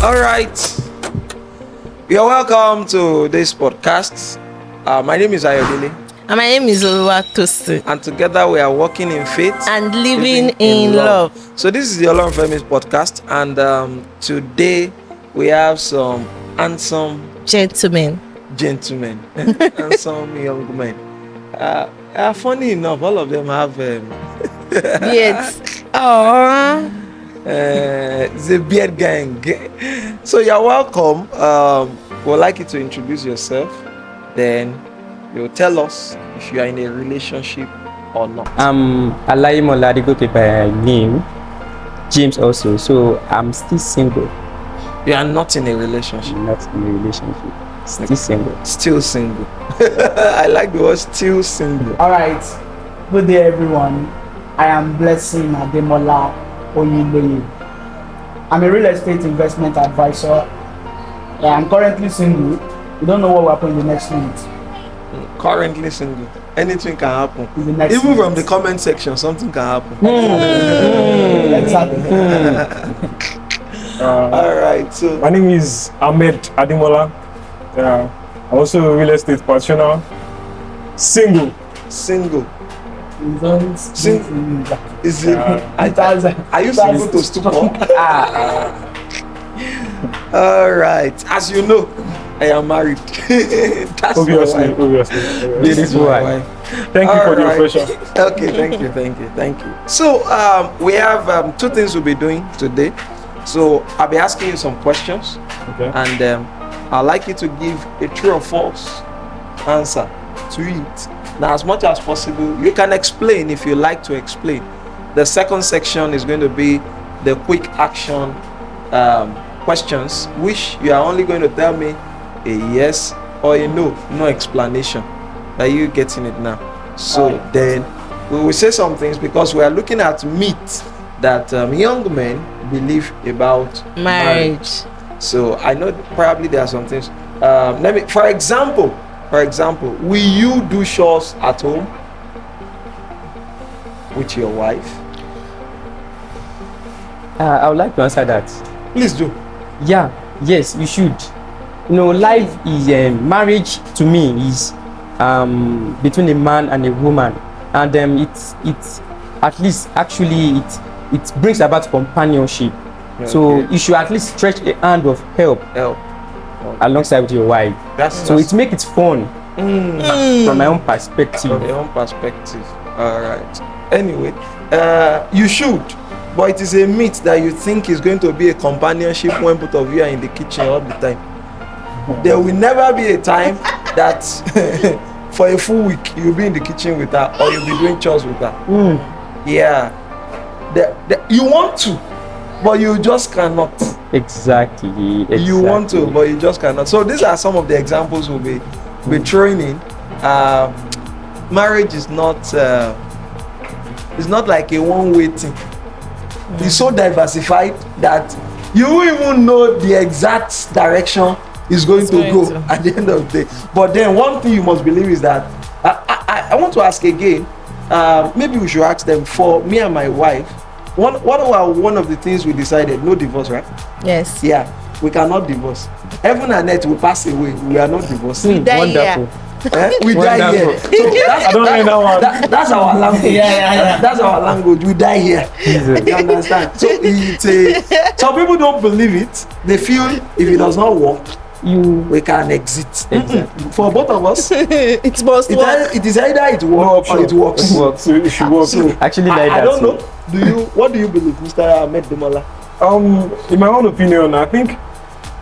All right, you're welcome to this podcast. My name is Ayodele, And my name is Oluwatosin. and together we are walking in faith And living in love. So this is the Olorun Femi's podcast, and today we have some handsome Gentlemen. gentlemen, handsome young men. Funny enough, all of them have Yes. Oh. the beard gang. So you're welcome. We'd like you to introduce yourself. Then you'll tell us if you are in a relationship or not. I'm Alaimo Ladigoke by name, James also. So I'm still single. You are not in a relationship. I'm not in a relationship. Still single. Still single. I like the word still single. All right. Good day, everyone. I am Blessing Ademola Oyinloye. I'm a real estate investment advisor. I'm currently single. We don't know what will happen in the next minute. Currently single. Anything can happen. In the next Even from the minute. comment section, something can happen. Exactly. All right. So My name is Ahmed Ademola. I'm also a real estate professional. Single. single. We don't Sing- single. Is it? Are you single to stupor? All right. As you know, I am married. That's my Obviously. wife. This is my Why? wife. Thank you for the Alright. official. Okay, thank you. So we have two things we'll be doing today. So I'll be asking you some questions, Okay. and I'd like you to give a true or false answer to it. Now, as much as possible, you can explain if you like to explain. The second section is going to be the quick action questions, which you are only going to tell me a yes or a no, no explanation. Are you getting it now? So then we will say some things because we are looking at myths that young men believe about Marriage. So I know probably there are some things. Let me, for example, will you do chores at home with your wife? I would like to answer that. Please do. Yeah, yes, you should. You know, life is marriage to me is between a man and a woman, and it's at least actually it brings about companionship. So Okay. you should at least stretch a hand of help Help. alongside with your wife. So it makes it fun from my own perspective. From your own perspective. All right. Anyway, you should, but it is a myth that you think is going to be a companionship when both of you are in the kitchen all the time. There will never be a time that for a full week you'll be in the kitchen with her or you'll be doing chores with her. Yeah. You want to, but you just cannot. Exactly. You want to, but you just cannot. So these are some of the examples we'll be throwing in. Marriage is not it's not like a one-way thing. It's so diversified that you won't even know the exact direction it's going to go at the end of the day. But then one thing you must believe is that I want to ask again. Maybe we should ask them. For me and my wife, one of the things we decided, no divorce, right? Yes. Yeah, we cannot divorce. Heaven and earth will pass away. We are not divorcing. Die Wonderful. We die here. So I don't know that one. that's our language. Yeah. That's our language. We die here. You understand? So it's some people don't believe it. They feel if it does not work, we can exit. Exactly. For both of us, It must work. it is either it works or it works. So it should work. So Actually, like I that. don't know. What do you believe, Mr. Ahmed Demola? In my own opinion, I think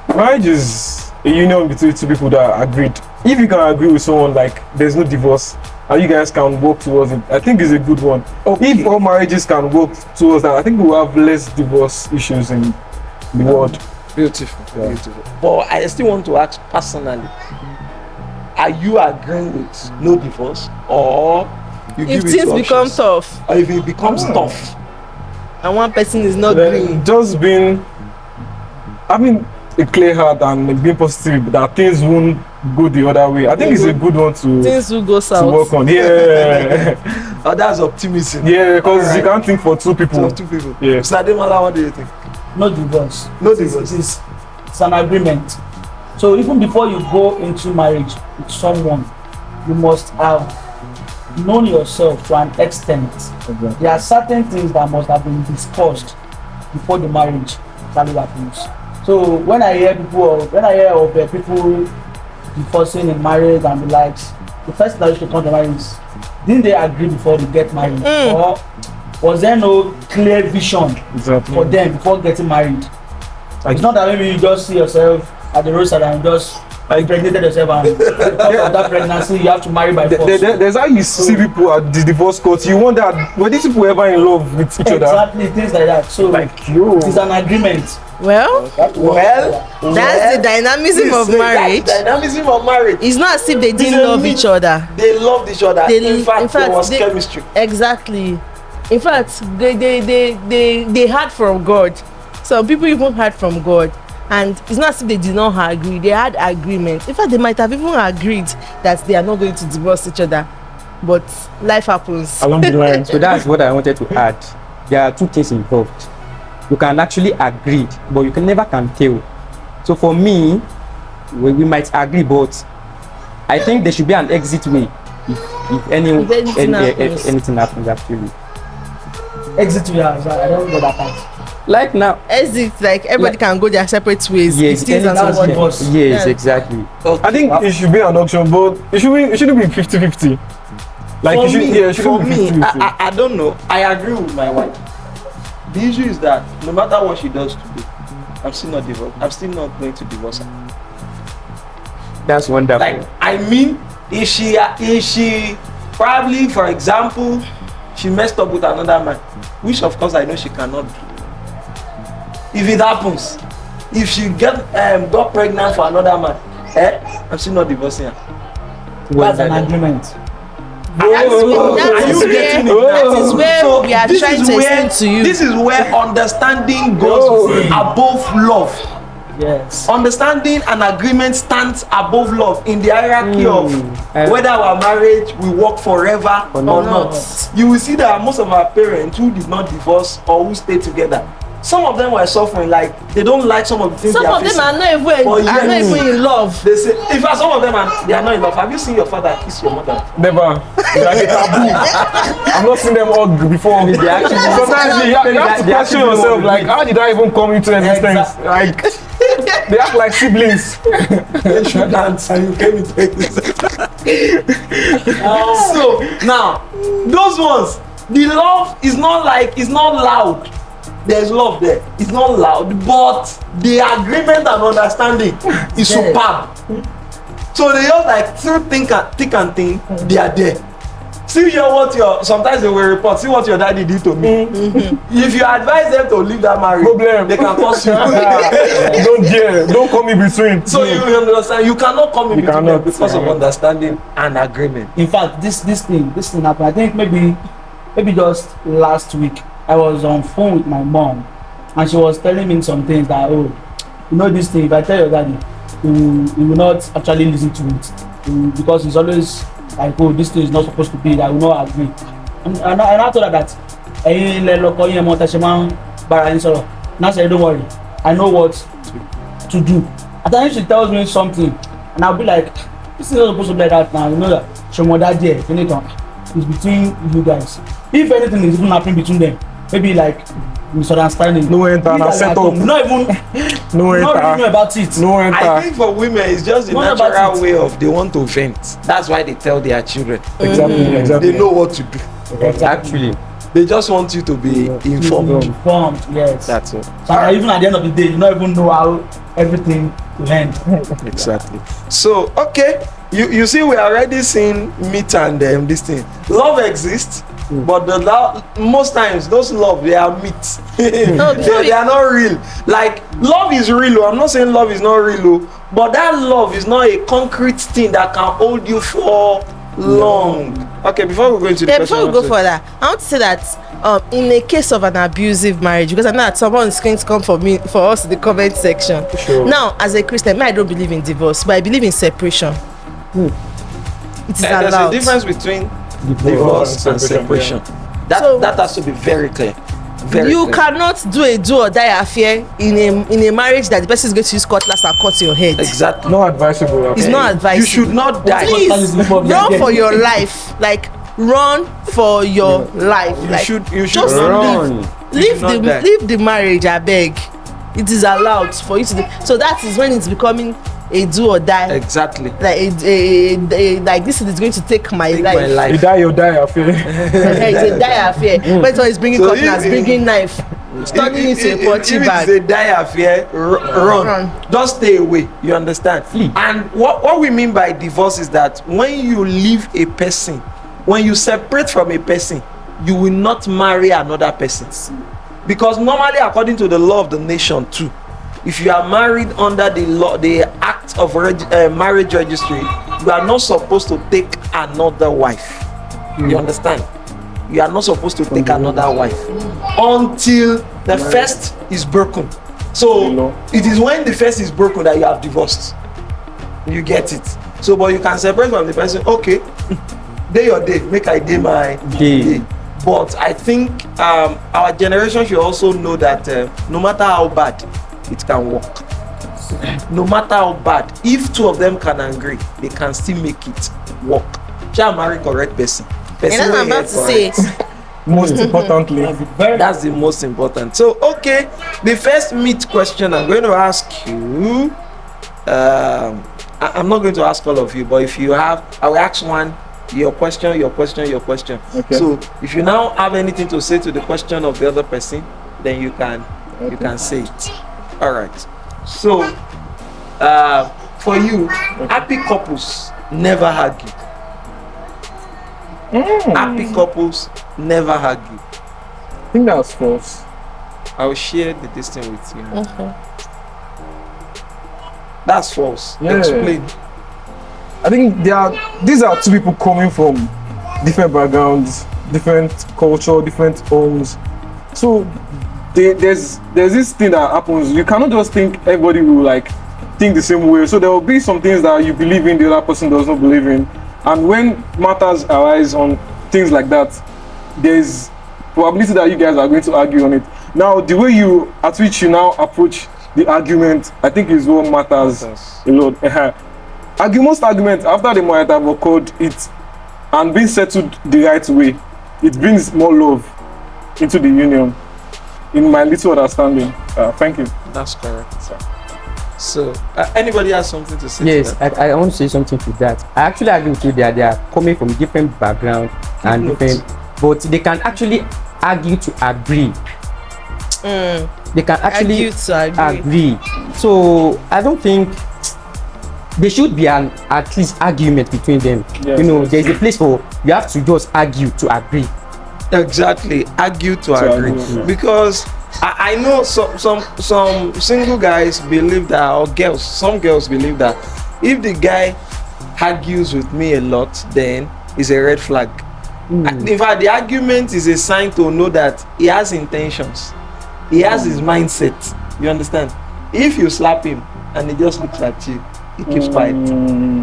marriage is a union between two people that are agreed. If you can agree with someone, like there's no divorce, and you guys can work towards it, I think it's a good one. Okay. If all marriages can work towards that, I think we'll have less divorce issues in the world. Beautiful, Yeah. beautiful. But I still want to ask personally: are you agreeing with no divorce, or you If give it things two become options? tough Or if it becomes tough? and one person is not green, Just having a clear heart and being positive that things won't go the other way. I think it's a good one to things will go work south. on. Yeah. Oh, that's optimism. Yeah, because Alright. you can't think for two people. So two people. Yeah. Mr. Ademola, what do you think? No divorce. No It is- divorce. It is It's an agreement. So even before you go into marriage with someone, you must have known yourself to an extent. Exactly. There are certain things that must have been discussed before the marriage actually happens. So when I hear of people divorcing in marriage and the likes, the first thing that should come to mind is, didn't they agree before they get married? Or was there no clear vision for them before getting married? It's not that maybe you just see yourself at the roadside and just impregnated yourself, and because of that pregnancy you have to marry by force. There's how you see people at the divorce court. You wonder, were these people ever in love with each other? Exactly, things like that. So Like you. it's an agreement. Well, that's the dynamism of marriage. That's the dynamism of marriage. It's not as if they It's didn't a love myth. each other. They loved each other. In fact, there was they- chemistry. Exactly. In fact, they had from God. Some people even had from God. And it's not as if they did not agree. They had agreement. In fact, they might have even agreed that they are not going to divorce each other. But life happens. Along the line. So that's what I wanted to add. There are two things involved. You can actually agree, but you can never can tell. So for me, we might agree, but I think there should be an exit way if anything happens. anything happens actually. Exit way, I don't know that part. Like now. Exit, like everybody can go their separate ways. Yes, It is an anything- option. divorce. Yes, Yeah. exactly. I think it should be an auction, but it shouldn't be 50-50. Like For it should, me, yeah, it shouldn't for be me, 50-50. I don't know. I agree with my wife. The issue is that no matter what she does today, I'm still not going to divorce her. That's wonderful. Like, I mean, if she probably, for example, she messed up with another man, which of course I know she cannot do. If it happens, if she got pregnant for another man, I'm still not divorcing her. That's an agreement. That is So where we are this trying is to where- explain to you. This is where understanding goes above love. Yes. Understanding and agreement stands above love in the hierarchy of whether our marriage will work forever or not. You will see that most of our parents who did not divorce or who stayed together, some of them were suffering, like they don't like some of the things Some they are of them facing. are not even in love. They say, in fact, some of them they are not in love. Have you seen your father kiss your mother? Never. It's like a taboo. I've not seen them hug before. They actually- Sometimes you have to they question actually yourself, know like, how did I even come into existence? Exactly. Like, they act like siblings. They should dance and you came into existence. So now, those ones, the love is not loud. There's love there. It's not loud, but the agreement and understanding is superb. So they just like through thick and thin, they are there. See sometimes they will report, see what your daddy did to me. If you advise them to leave that marriage, Problem. they can cause you. Don't dare. Don't come in between. So you understand, you cannot come in You between them cannot. because of understanding and agreement. In fact, this thing happened. I think maybe just last week I was on phone with my mom and she was telling me some things that, oh, you know this thing, if I tell your daddy, he will not actually listen to it. Because he's always like, oh, this thing is not supposed to be, I will not agree. And I told her that now say, don't worry, I know what to do. At times she tells me something and I'll be like, this is not supposed to be like that now, you know that your mother there, it's between you guys. If anything is even happening between them, maybe like misunderstanding. No enter, na set up. Not even No not really know enter. about it. No I enter. think for women, it's just the What about natural it? way of they want to vent. That's why they tell their children. Exactly. They know what to do. Actually, They just want you to be informed. Informed, yes. That's all. So even at the end of the day, you don't even know how everything will end. Exactly. So, okay, you see, we are already seeing meat and this thing. Love exists, but most times those love, they are meat. they are not real. Like, love is real. I'm not saying love is not real, but that love is not a concrete thing that can hold you for long. Okay, before we go into the question, before we go further, I want to say that in a case of an abusive marriage, because I know that someone is going to come for us in the comment section. Sure. Now, as a Christian, I don't believe in divorce, but I believe in separation. It is there's allowed. a difference between divorce and separation. So- That has to be very clear. Very You clear. cannot do a do or die affair in a marriage that the person is going to use cutlass and cut your head. Exactly. Not advisable. It's not advisable. You should not die. Please run for your life. Like run for your life. You Like should just run. leave not die. leave the marriage. I beg. It is allowed for you to do. So that is when it's becoming a do or die. Exactly. Like like this is going to take my Take life. my life. You die, you die. I feel. It's a die affair. When someone is bringing So cutlass, if- bringing knife, turning into a potty if bag. it's a die affair, run. Run. Just stay away. You understand? Flee. And what we mean by divorce is that when you leave a person, when you separate from a person, you will not marry another person. Because normally, according to the law of the nation too, if you are married under the law, the act of marriage registry, you are not supposed to take another wife. You understand? You are not supposed to take another wife until the first is broken. So it is when the first is broken that you have divorced. You get it. So, but you can separate from the person. Okay, day your day, make I day my Day. But I think our generation should also know that no matter how bad, it can work. No matter how bad, if two of them can agree, they can still make it work. Shall marry correct person. And that's what I'm about to say. Most importantly, That's the most important. So, okay, the first meet question I'm going to ask you. I'm not going to ask all of you, but if you have, I will ask one. Your question. Okay. So, if you now have anything to say to the question of the other person, then you can say it. All right. So, for you, happy couples never argue. Happy couples never argue. I think that's false. I will share the distance with you. Okay. That's false. Yeah. Explain. I think these are two people coming from different backgrounds, different culture, different homes. So there's this thing that happens. You cannot just think everybody will like think the same way. So there will be some things that you believe in, the other person does not believe in. And when matters arise on things like that, there's probability that you guys are going to argue on it. Now, the way at which you now approach the argument, I think is what matters a lot. Most arguments after they might have occurred it and being settled the right way, it brings more love into the union. In my little understanding, thank you. That's correct. So, anybody has something to say? Yes, to that? I want to say something to that. I actually agree with you that they are coming from different backgrounds and Note. different, but they can actually argue to agree. They can actually Argue to agree. So I don't think there should be at least argument between them. Yes, you know, yes. there's a place for you have to just argue to agree. Exactly, argue to agree. Because I know some single guys believe that, or girls, some girls believe that if the guy argues with me a lot, then it's a red flag. In fact, the argument is a sign to know that he has intentions. He has his mindset. You understand? If you slap him and he just looks at you, he keeps quiet.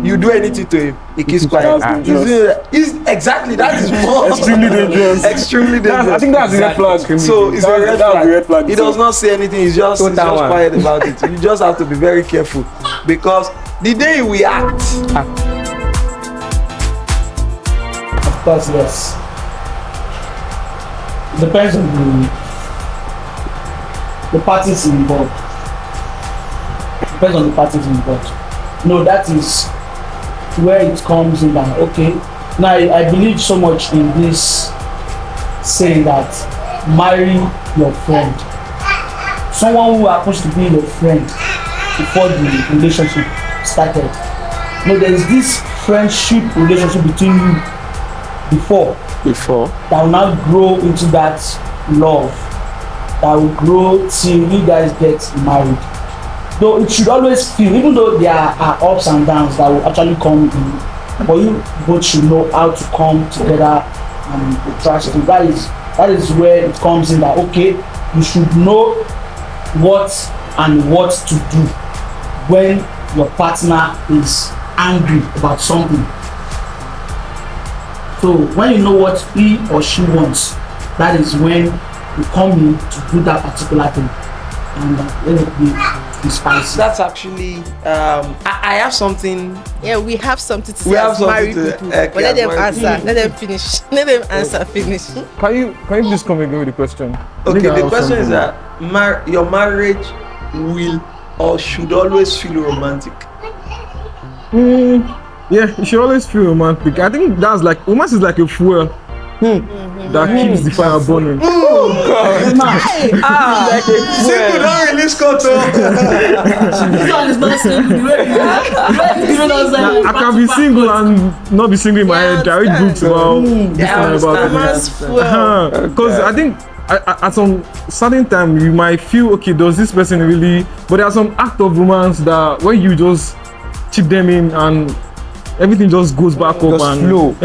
You do anything to him, he keeps quiet. That's dangerous. Exactly, that is more Extremely dangerous. extremely dangerous. I think that's a red flag. So it's a red That's flag. a red flag. He does not say anything. He's just Total one. quiet about it. You just have to be very careful, because the day we act, Of course, yes. Depends on the parties involved. Depends on the parties involved. No, that is where it comes in that, okay, now I believe so much in this saying that marry your friend. Someone who happens to be your friend before the relationship started. No, there is this friendship relationship between you before that will now grow into that love, that will grow till you guys get married. Though it should always feel, even though there are ups and downs that will actually come in, but you both should know how to come together and be trusting. That is where it comes in that, okay, you should know what to do when your partner is angry about something. So when you know what he or she wants, that is when you come in to do that particular thing, and let it be spicy. That's actually I have something. Yeah, we have something to We say have as something married to- people. okay, But let as them married answer. people. Let them finish. Let them answer. Finish. Can you please come again with the question? I think Okay, I the have question is something. that your marriage will or should always feel romantic. Yeah, you should always feel romantic. I think that's like romance is like a fuel that keeps the fire burning. Single don't release control. This one is not single. The way you I can be single and not be single in my Yeah, head. I read books about this Yeah, I and about understand. Romance fuel. because I think at some certain time you might feel okay, does this person really, but there are some act of romance that when you just chip them in and everything just goes back up Just and flow.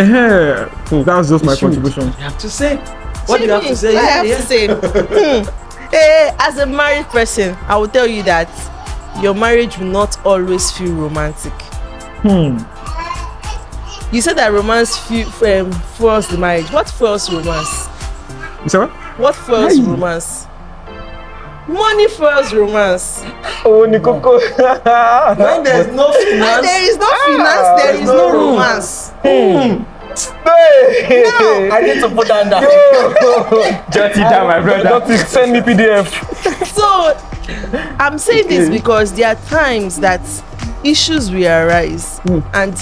That's just my should. contribution. You have to say. What do you have to say? I have to say. As a married person, I will tell you that your marriage will not always feel romantic. You said that romance fuels the marriage. What fuels romance? You say what? What fuels romance? Money fuels romance. Oh, Nikoko. When there's no When finance, there is no finance, there is no romance. No. I need to put that down. Jot it down, my brother. Send me PDF. So I'm saying this because there are times that issues will arise, and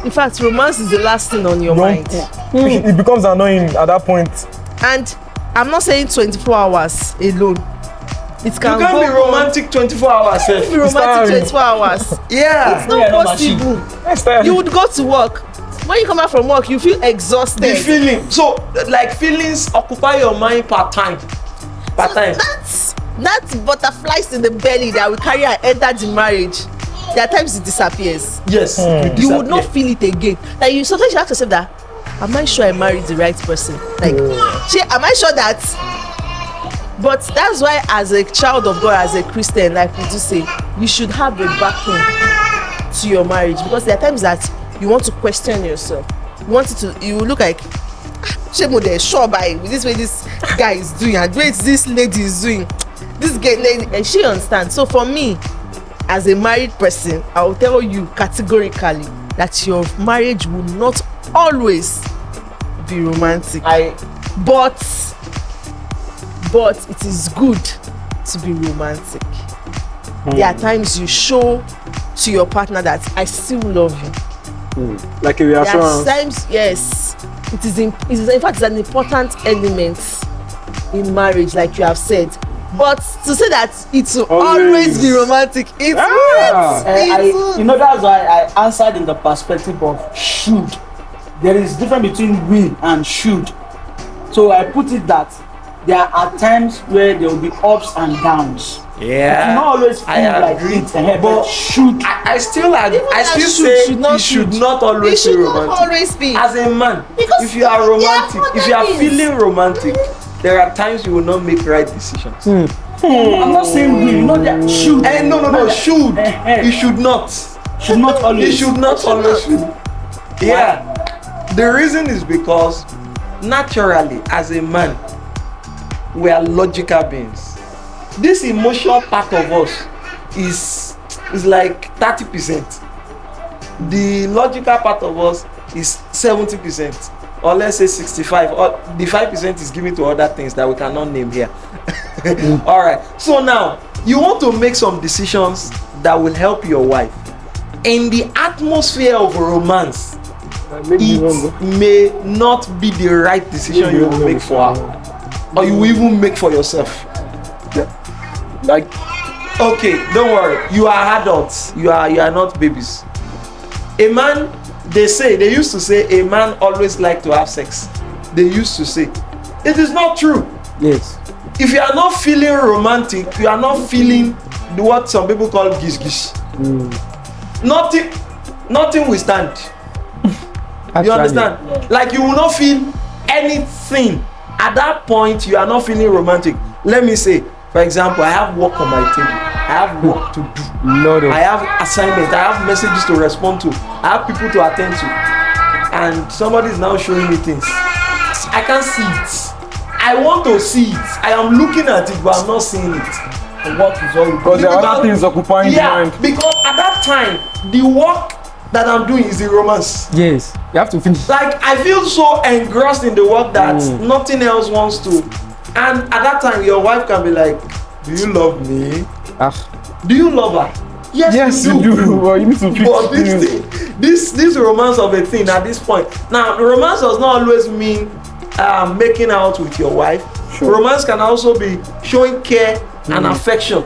in fact, romance is the last thing on your mind. It becomes annoying at that point. And I'm not saying 24 hours alone. It you can can't go be on. romantic 24 hours. It can be romantic 24 hours. Yeah. It's not possible. You would go to work. When you come back from work, you feel exhausted. The feeling. So, like feelings occupy your mind part time. Part time. That's butterflies in the belly that will carry and enter the marriage. There are times it disappears. Yes. You would not feel it again. Like you sometimes you have to say that, am I sure I married the right person? Like, am I sure that? But that's why as a child of God, as a Christian, like we do say, you should have a backing to your marriage, because there are times that you want to question yourself. You look like, shemo dey sure by this way this guy is doing and the way this lady is doing. This girl lady, and she understands. So for me, as a married person, I will tell you categorically that your marriage will not always be romantic. But it is good to be romantic. There are times you show to your partner that I still love you. Like a There are reassurance. times, yes, it is in fact it's an important element in marriage, like you have said. But to say that it will always be romantic, it won't. You know, that's why I answered in the perspective of should. There is difference between will and should. So I put it that there are times where there will be ups and downs. Yeah. You not always feel I like agree. it, But should. I still agree. Even I that still should, say should not it should should. not always It should be not romantic. always be. As a man, Because if you are there are romantic, if you are other feeling things. romantic, there are times you will not make right decisions. I'm not saying will, you know that should. No, should. You should not. Should not always. You should not always. Yeah. The reason is because naturally, as a man, we are logical beings. This emotional part of us is like 30%. The logical part of us is 70%, or let's say 65. Or the 5% is given to other things that we cannot name here. All right. So now you want to make some decisions that will help your wife. In the atmosphere of romance, it may not be the right decision you will make for her, or you will even make for yourself. Like, okay, don't worry, you are adults, you are not babies. A man, they used to say a man always like to have sex. They used to say it is not true. Yes. If you are not feeling romantic, you are not feeling what some people call gish. Nothing will stand. You understand? Like you will not feel anything. At that point, you are not feeling romantic. Let me say, for example, I have work on my table. I have work to do. I have assignments. I have messages to respond to. I have people to attend to. And somebody is now showing me things. I can't see it. I want to see it. I am looking at it, but I'm not seeing it. The work is all Because there are other things occupying the Yeah, mind. because at that time, the work that I'm doing is the romance. Yes, you have to finish. Like, I feel so engrossed in the work that nothing else wants to. And at that time, your wife can be like, do you love me? Do you love her? Yes, you do. Well, you need to fix But things. this romance of a thing at this point. Now, romance does not always mean making out with your wife. Sure. Romance can also be showing care and affection.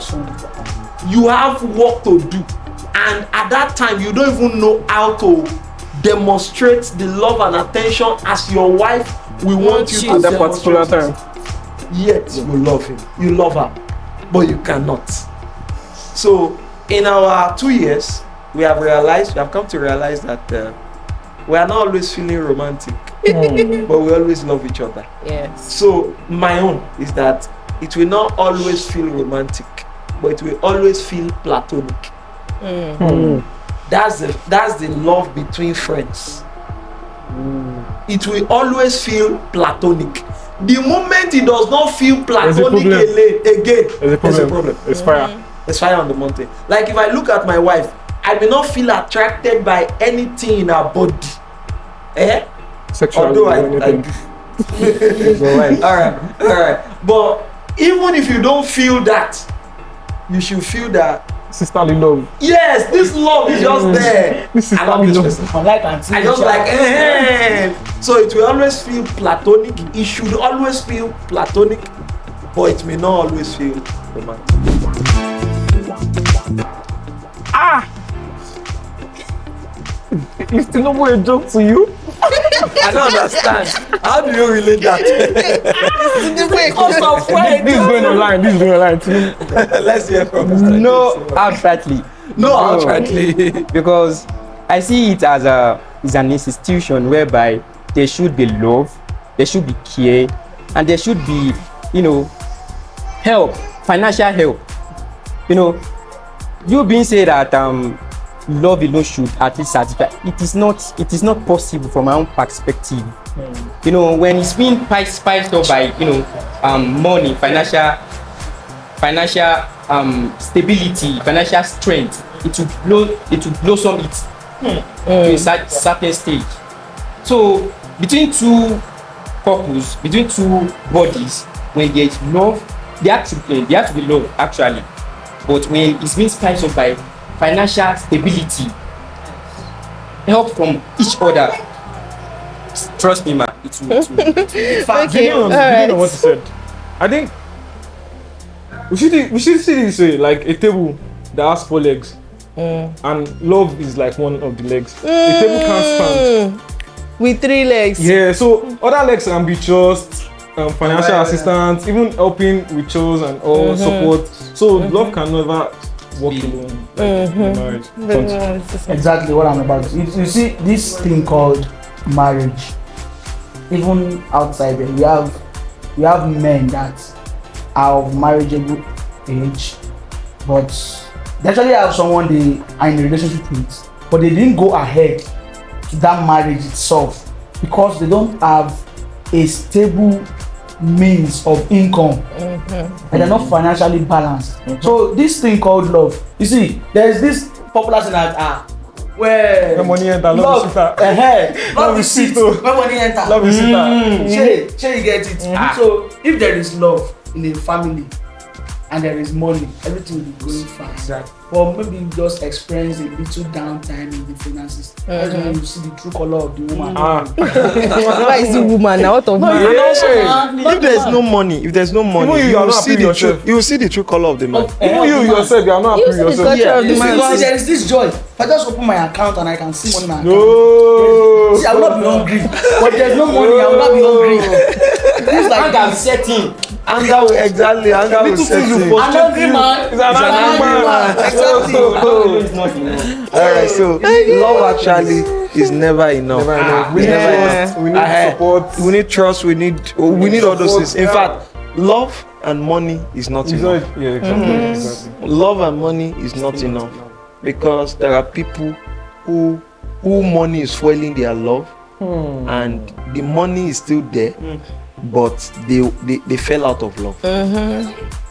You have work to do, and at that time, you don't even know how to demonstrate the love and attention as your wife will want you to At that particular demonstrate time. it. Yet you love him, you love her, but you cannot. So in our 2 years, we have come to realize that we are not always feeling romantic, but we always love each other. Yes. So my own is that it will not always feel romantic, but it will always feel platonic. That's the love between friends. It will always feel platonic. The moment it does not feel platonic again, There's a problem. It's fire. there's fire on the mountain. Like if I look at my wife, I may not feel attracted by anything in her body. Sexual. Although I do. All right. But even if you don't feel that, you should feel that. Sisterly love. Yes, this love is just there. This is I love this person. Unlike Auntie I just Michelle. like, so it will always feel platonic. It should always feel platonic, but it may not always feel romantic. Is still not a joke to you? I don't understand. How do you relate that? This is going online. This is going online. Let's hear from Mr. No, outrightly. No, outrightly. Because I see it as an institution whereby there should be love, there should be care, and there should be, help, financial help. You being said that love alone should at least satisfy. It is not possible from my own perspective. When it's being spiced up by money, financial stability, financial strength, it will blossom it to a certain stage. So between two couples, between two bodies, when there is love, they have to be love actually. But when it's being spiced up by financial stability, help from each other, trust me, man, it will. Okay, all Beginning on what right. you said, I think we should see this way, like a table that has 4 legs, and love is like one of the legs. A table can't stand. With 3 legs. Yeah, so other legs can be trust, financial assistance, even helping with chores and all support. So love can never work alone, like in marriage. Exactly what I'm about. You see this thing called marriage. Even outside there, you have men that are of marriageable age, but they actually have someone they are in a relationship with, but they didn't go ahead to that marriage itself because they don't have a stable means of income and they're not financially balanced. So this thing called love, you see, there's this popular thing that where When money enter, love is sweeter. love is sweet when money enter. Love is sweeter. Shey you get it. So if there is love in a family and there is money, everything will be going fine. Exactly. But maybe you just experience a little downtime in the finances. That's when you see the true color of the woman. Why is the woman now? What of man? And also, if there's no money, Even you are not happy with yourself. you will see the true color of the man. Even you yourself, you are not happy with You see the yourself. culture of the You man. see, there is this joy. If I just open my account and I can see money in my account, No. see, I will not be hungry. But there's no money, I will not be hungry. It's like that. setting. Anger will exactly. Anger will Little set things you in. post- I'm hungry, man. It's an angry man. Exactly. It's not enough. All right, so love actually is never enough. Never enough. We need Yeah. trust. We need support. We need trust. We need all those things. In fact, love and money is not It's enough. not- yeah, exactly. Love and money is not enough because there are people who money is fueling their love, and the money is still there, but they fell out of love.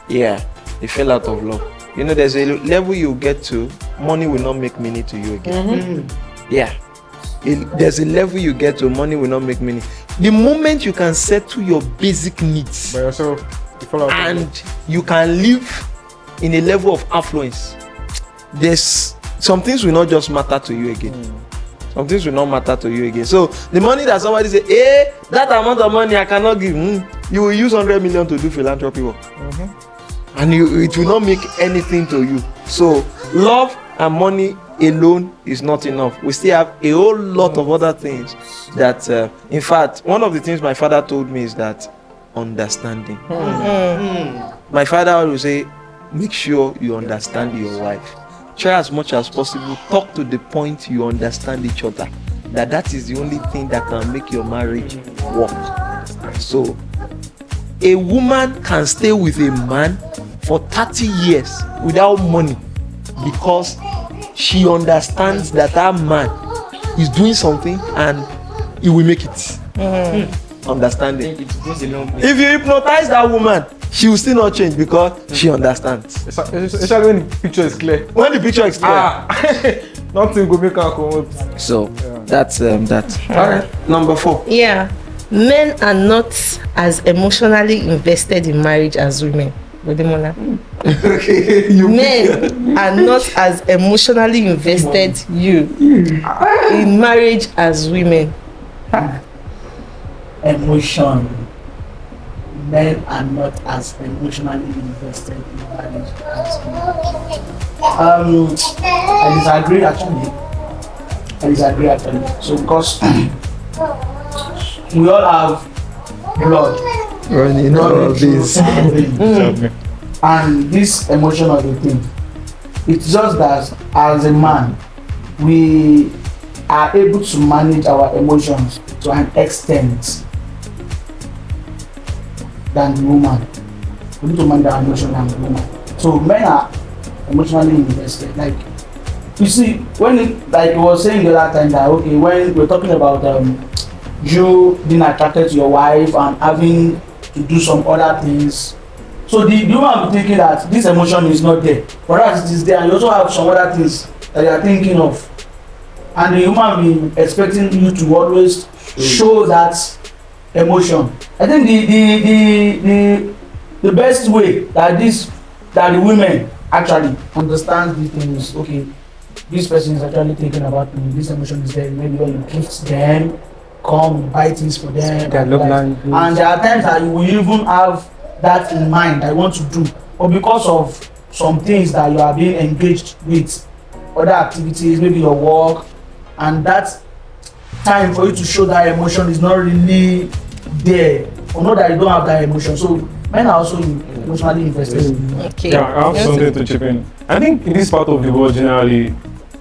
Yeah, they fell out of love. You know, there's a level you get to, money will not make meaning to you again. Yeah. There's a level you get to, money will not make meaning. The moment you can settle your basic needs By yourself, you fall out of and love. you can live in a level of affluence, there's some things will not just matter to you again. Some things will not matter to you again. So the money that somebody say, that amount of money I cannot give, you will use 100 million to do philanthropy work. And it will not make anything to you. So love and money alone is not enough. We still have a whole lot of other things that, in fact, one of the things my father told me is that understanding. My father always say, make sure you understand your wife. Try as much as possible, talk to the point you understand each other. That is the only thing that can make your marriage work. So a woman can stay with a man for 30 years without money because she understands that man is doing something and he will make it. Understanding. If you hypnotize that woman, she will still not change because she understands. Especially when the picture is clear. When the picture is clear. Nothing go make her come out. So that's that. All right. Number 4. Yeah, men are not as emotionally invested in marriage as women. Bodemola. Men are not as emotionally invested in marriage as women. Emotion. Men are not as emotionally invested in marriage as women. I disagree actually. So because we all have blood Running all of this. and this emotion of the thing. It's just that as a man, we are able to manage our emotions to an extent than the woman. We need to manage our emotions than the woman. So men are emotionally invested. Like you see, when like you were saying the other time that okay, when we're talking about you being attracted to your wife and having to do some other things. So the woman will be thinking that this emotion is not there, whereas it is there, and you also have some other things that you are thinking of, and the woman will be expecting you to always show that emotion. I think the best way that the women actually understand these things, okay, this person is actually thinking about me, this emotion is there, maybe when you gift them, come buy things for them, and there are times that you will even have that in mind I want to do, but because of some things that you are being engaged with, other activities, maybe your work, and that time for you to show that emotion is not really there, or not that you don't have that emotion. So men are also emotionally invested. Okay. Yeah, I have something to chip in. I think in this part of the world generally,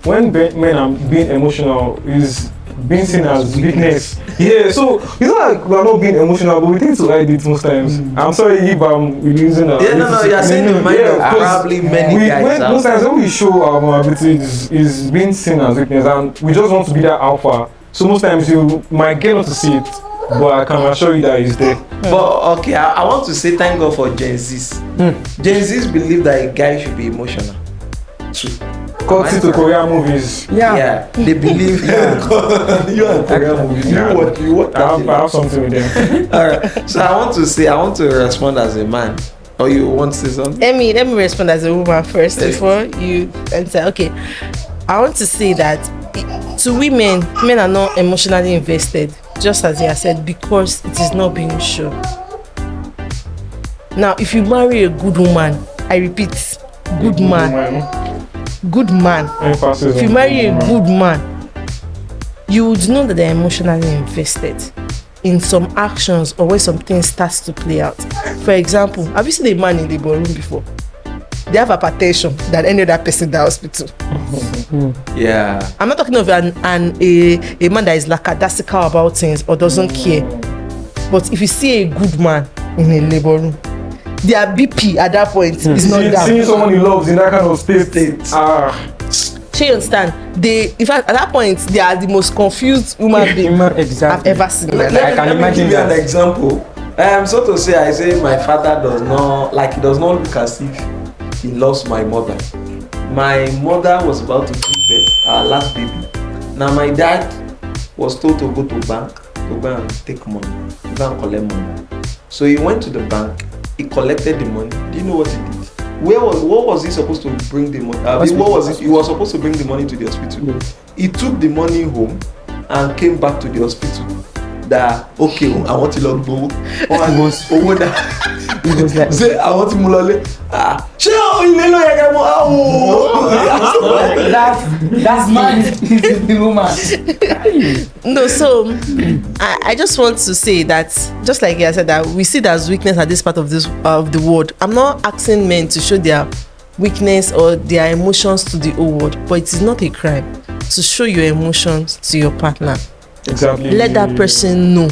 when men are being emotional is being seen as weakness. Yeah, so it's not like we're not being emotional, but we tend to hide it most times. I'm sorry if I'm using No, you're saying the mind of probably many guys. Most times when we show our vulnerability is being seen as weakness, and we just want to be that alpha. So most times you might get not to see it, but I can assure you that it's there. But okay, I want to say thank God for Gen Zs. Gen Zs believe that a guy should be emotional too. Cut it to Korean movies. Yeah, they believe you and Korean movies. You watch I have something with them. Alright, so I want to respond as a man. Or you want to say something? Let me respond as a woman first before you answer. Okay, I want to say that to women, men are not emotionally invested, just as you said, because it is not being shown. Now, if you marry a good woman, I repeat, good man. Emphasis If you on marry a woman. good man, you would know that they're emotionally invested in some actions or when something starts to play out. For example, have you seen a man in the ballroom before? They have hypertension than any other person in the hospital. Yeah. I'm not talking of a man that is lackadaisical about things or doesn't care. But if you see a good man in a labor room, their BP at that point is not down. Seeing someone he loves in that kind of state. So you understand? In fact, at that point, they are the most confused human being Exactly. I've ever seen. I can imagine Give you an that. example. So to say, I say my father does not like. He does not look as if he loves my mother. My mother was about to give birth, our last baby. Now my dad was told to go to bank to go and take money, to go and collect money. So he went to the bank. He collected the money. Do you know what he did? What was he supposed to bring the money? What was it? He was supposed to bring the money to the hospital. Yes. He took the money home and came back to the hospital. That okay, I want to log go. It was like, Say I want to mulole. Ṣé ilé ló yẹ kẹ́ mọ̀? That's mine. Is the woman. No, so I just want to say that, just like I said, that we see that as weakness at this part of the world. I'm not asking men to show their weakness or their emotions to the whole world, but it is not a crime to show your emotions to your partner. Exactly. Let that person know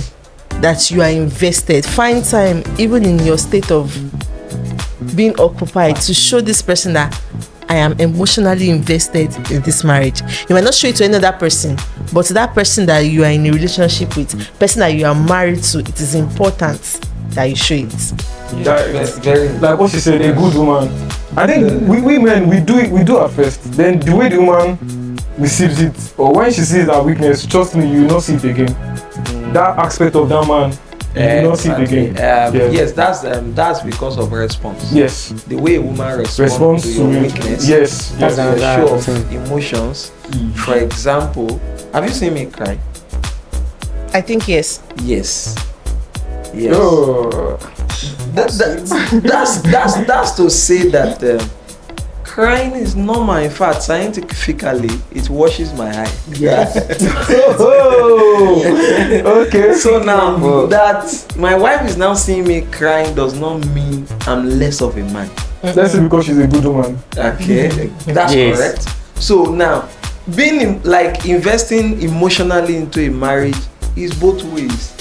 that you are invested. Find time, even in your state of being occupied, to show this person that I am emotionally invested in this marriage. You might not show it to any other person, but to that person that you are in a relationship with, person that you are married to, it is important that you show it. That's very Like what she said, a good woman. I think we men, we do our first. Then the way the woman receives it, or when she sees our weakness, trust me, you will not see it again. That aspect of that man, you will not see it again. Yes, that's because of response. Yes. The way a woman responds to your weakness. Yes. That's Yes. a another show of thing. emotions. For example, have you seen me cry? I think yes. Yes. Yes. Oh. That's to say that crying is normal. In fact, scientifically, it washes my eye. Yes. Okay. So now that my wife is now seeing me crying does not mean I'm less of a man. That's it, because she's a good woman. Okay, that's Yes. correct. So now, being investing emotionally into a marriage is both ways.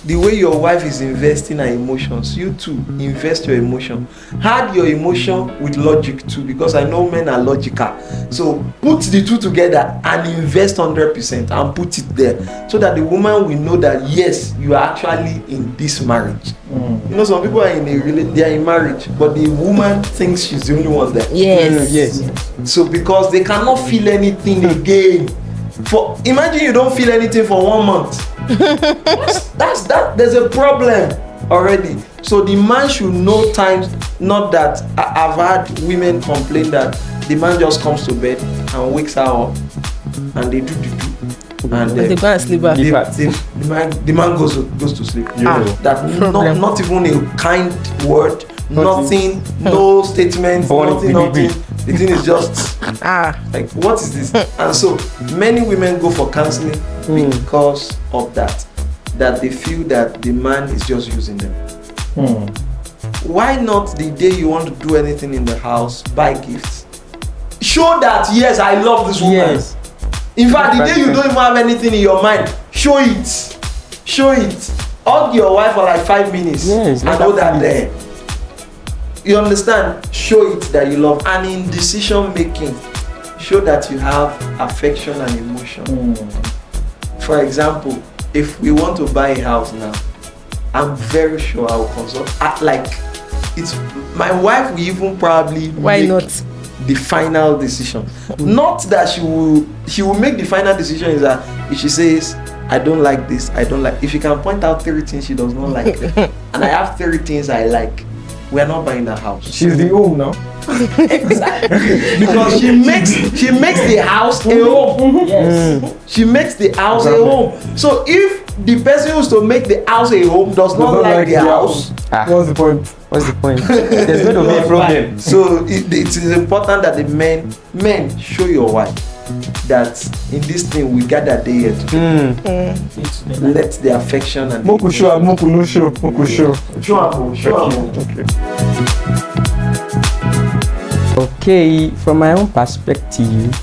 The way your wife is investing her emotions, you too invest your emotion. Add your emotion with logic too, because I know men are logical. So put the two together and invest 100% and put it there, so that the woman will know that yes, you are actually in this marriage. You know, some people are they are in marriage, but the woman thinks she's the only one there. Yes. yes. So because they cannot feel anything again. Imagine you don't feel anything for 1 month. That's there's a problem already. So the man should know times, not that I've had women complain that the man just comes to bed and wakes her up and they do and They go and sleep back. the man goes to sleep. That Problem. not even a kind word, nothing, no statement, nothing. The thing is just like, what is this? And so many women go for counseling because of that they feel that the man is just using them. Why not, the day you want to do anything in the house, buy gifts? Show that yes, I love this woman. Yes. In fact, the day you don't even have anything in your mind, show it. Hug your wife for like 5 minutes. Yes, and know that there. You understand? Show it that you love. And in decision making, show that you have affection and emotion. For example, if we want to buy a house now, I'm very sure I will consult. My wife will even probably Why not? the final decision. Not that she will make the final decision, is that if she says, I don't like this, I don't like, if she can point out 3 things she does not like, and I have 3 things I like, we are not buying a house. She's the home now. Exactly. Because she makes the house a home. Yes. She makes the house a home. So if the person who's to make the house a home does not like the house, What's the point? What's the point? There's going to be a problem. so it is important that the men show your wife that in this thing we gather day here today. Let the affection and Moku show and Moku no show. Moku show. Show. Okay, from my own perspective,